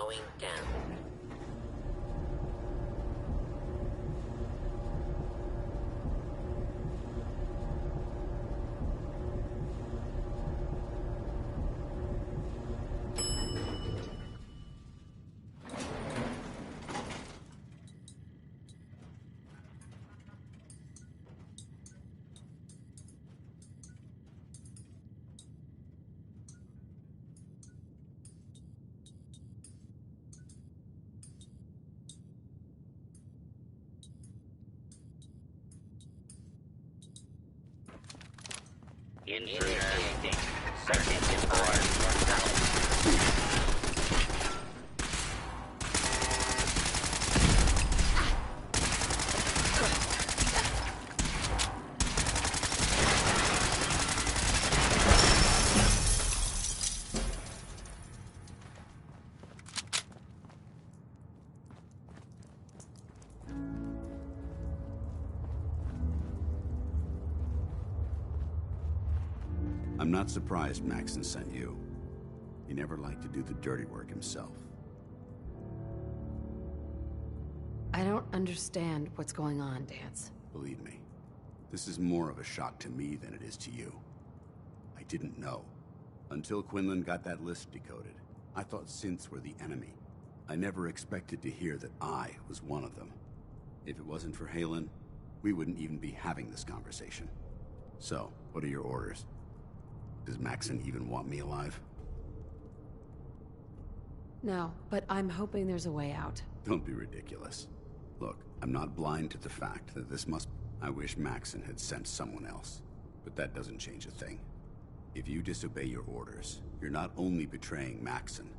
Going down. Initiating second order. I'm not surprised Maxon sent you. He never liked to do the dirty work himself. I don't understand what's going on, Danse. Believe me, this is more of a shock to me than it is to you. I didn't know. Until Quinlan got that list decoded, I thought synths were the enemy. I never expected to hear that I was one of them. If it wasn't for Haylen, we wouldn't even be having this conversation. So, what are your orders? Does Maxon even want me alive? No, but I'm hoping there's a way out. Don't be ridiculous. Look, I'm not blind to the fact that this must... I wish Maxon had sent someone else, but that doesn't change a thing. If you disobey your orders, you're not only betraying Maxon,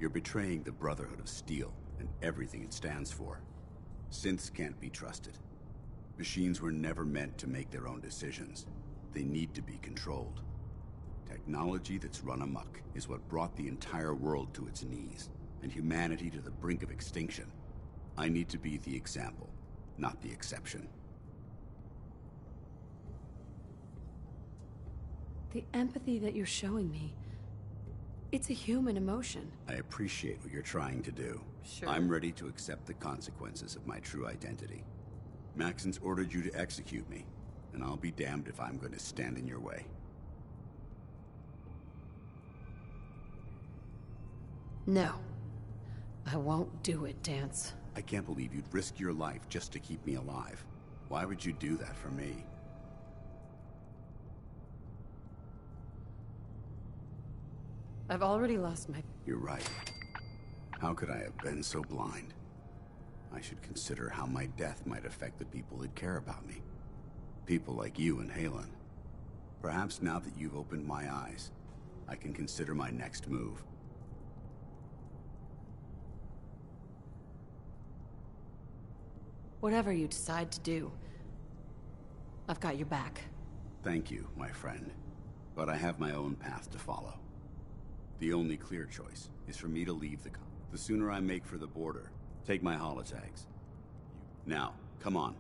you're betraying the Brotherhood of Steel and everything it stands for. Synths can't be trusted. Machines were never meant to make their own decisions. They need to be controlled. Technology that's run amok is what brought the entire world to its knees, and humanity to the brink of extinction. I need to be the example, not the exception. The empathy that you're showing me, it's a human emotion. I appreciate what you're trying to do. Sure. I'm ready to accept the consequences of my true identity. Maxon's ordered you to execute me, and I'll be damned if I'm going to stand in your way. No. I won't do it, Danse. I can't believe you'd risk your life just to keep me alive. Why would you do that for me? I've already lost my... You're right. How could I have been so blind? I should consider how my death might affect the people that care about me. People like you and Haylen. Perhaps now that you've opened my eyes, I can consider my next move. Whatever you decide to do, I've got your back. Thank you, my friend. But I have my own path to follow. The only clear choice is for me to leave the sooner I make for the border, take my holotags. Now, come on.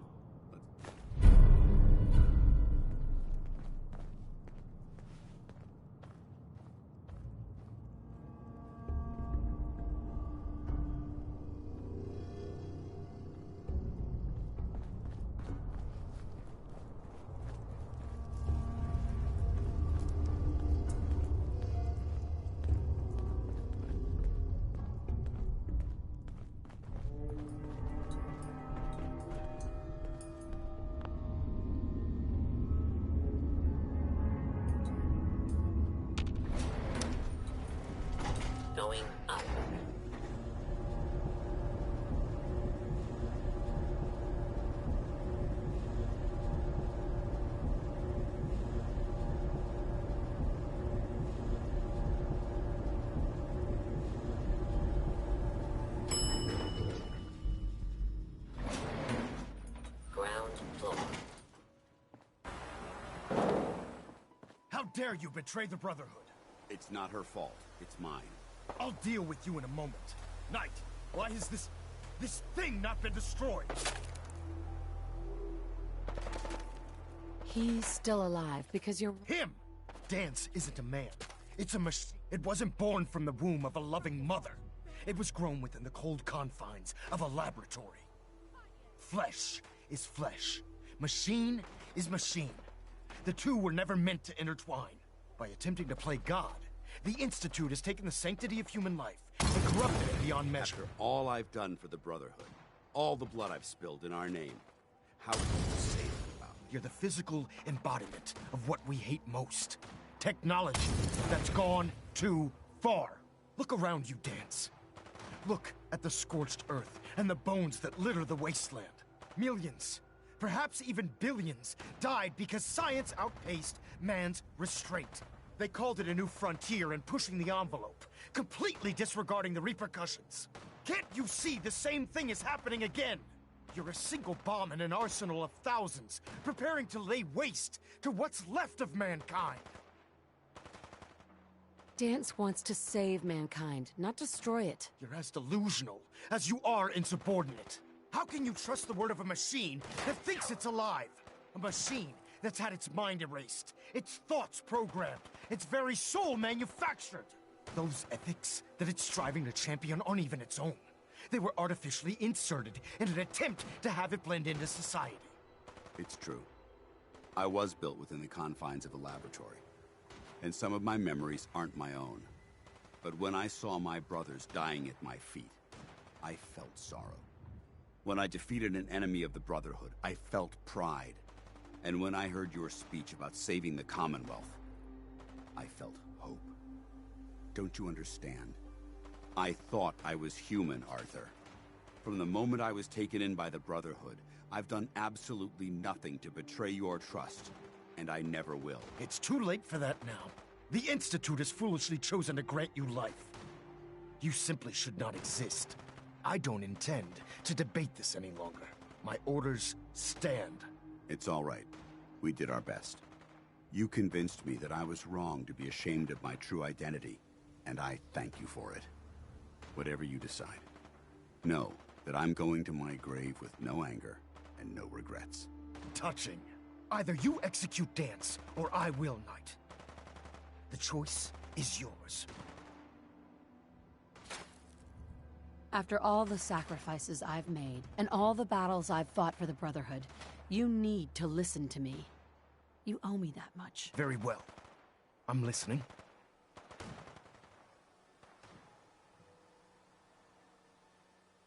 Going up. Ground floor. How dare you betray the Brotherhood? It's not her fault. It's mine. I'll deal with you in a moment. Knight, why has this thing not been destroyed? He's still alive because you're... Him! Danse isn't a man. It's a machine. It wasn't born from the womb of a loving mother. It was grown within the cold confines of a laboratory. Flesh is flesh. Machine is machine. The two were never meant to intertwine. By attempting to play God, the Institute has taken the sanctity of human life and corrupted it beyond measure. After all I've done for the Brotherhood, all the blood I've spilled in our name, how can you say that about me? You're the physical embodiment of what we hate most. Technology that's gone too far. Look around you, Dance. Look at the scorched earth and the bones that litter the wasteland. Millions, perhaps even billions, died because science outpaced man's restraint. They called it a new frontier and pushing the envelope, completely disregarding the repercussions. Can't you see the same thing is happening again? You're a single bomb in an arsenal of thousands, preparing to lay waste to what's left of mankind. Dance wants to save mankind, not destroy it. You're as delusional as you are insubordinate. How can you trust the word of a machine that thinks it's alive? A machine that's had its mind erased, its thoughts programmed, its very soul manufactured. Those ethics that it's striving to champion aren't even its own. They were artificially inserted in an attempt to have it blend into society. It's true. I was built within the confines of a laboratory, and some of my memories aren't my own. But when I saw my brothers dying at my feet, I felt sorrow. When I defeated an enemy of the Brotherhood, I felt pride. And when I heard your speech about saving the Commonwealth, I felt hope. Don't you understand? I thought I was human, Arthur. From the moment I was taken in by the Brotherhood, I've done absolutely nothing to betray your trust, and I never will. It's too late for that now. The Institute has foolishly chosen to grant you life. You simply should not exist. I don't intend to debate this any longer. My orders stand. It's all right. We did our best. You convinced me that I was wrong to be ashamed of my true identity, and I thank you for it. Whatever you decide, know that I'm going to my grave with no anger and no regrets. Touching. Either you execute Dance, or I will, Knight. The choice is yours. After all the sacrifices I've made, and all the battles I've fought for the Brotherhood, you need to listen to me. You owe me that much. Very well. I'm listening.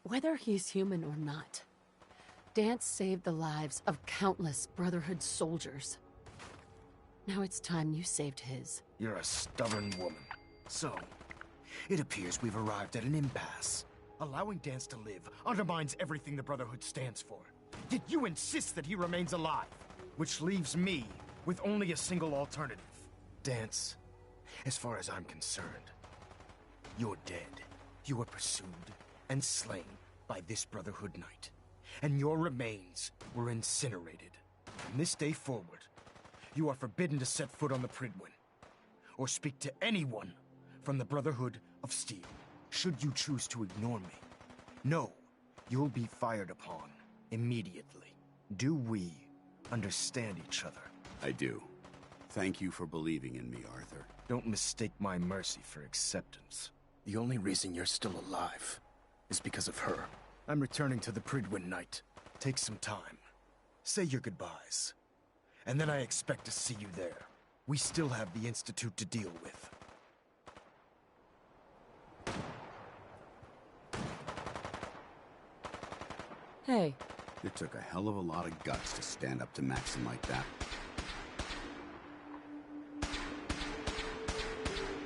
Whether he's human or not, Dance saved the lives of countless Brotherhood soldiers. Now it's time you saved his. You're a stubborn woman. So, it appears we've arrived at an impasse. Allowing Dance to live undermines everything the Brotherhood stands for. Yet you insist that he remains alive, which leaves me with only a single alternative. Dance, as far as I'm concerned, you're dead. You were pursued and slain by this Brotherhood Knight, and your remains were incinerated. From this day forward, you are forbidden to set foot on the Prydwen, or speak to anyone from the Brotherhood of Steel. Should you choose to ignore me, know you'll be fired upon immediately. Do we understand each other? I do. Thank you for believing in me, Arthur. Don't mistake my mercy for acceptance. The only reason you're still alive is because of her. I'm returning to the Prydwen Knight. Take some time. Say your goodbyes. And then I expect to see you there. We still have the Institute to deal with. Hey, It took a hell of a lot of guts to stand up to Maxim like that.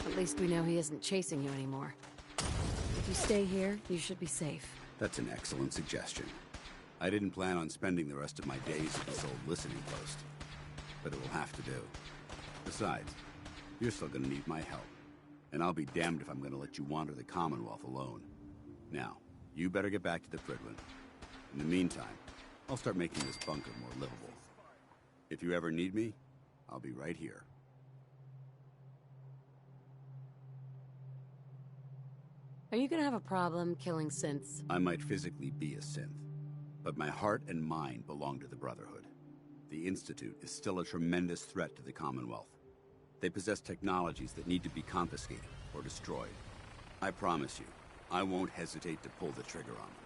at least we know he isn't chasing you anymore. If you stay here, you should be safe. That's an excellent suggestion. I didn't plan on spending the rest of my days at this old listening post, but it will have to do. Besides, you're still gonna need my help, and I'll be damned if I'm gonna let you wander the Commonwealth alone. Now, you better get back to the Prydwen. In the meantime, I'll start making this bunker more livable. If you ever need me, I'll be right here. Are you gonna have a problem killing synths? I might physically be a synth, but my heart and mind belong to the Brotherhood. The Institute is still a tremendous threat to the Commonwealth. They possess technologies that need to be confiscated or destroyed. I promise you, I won't hesitate to pull the trigger on them.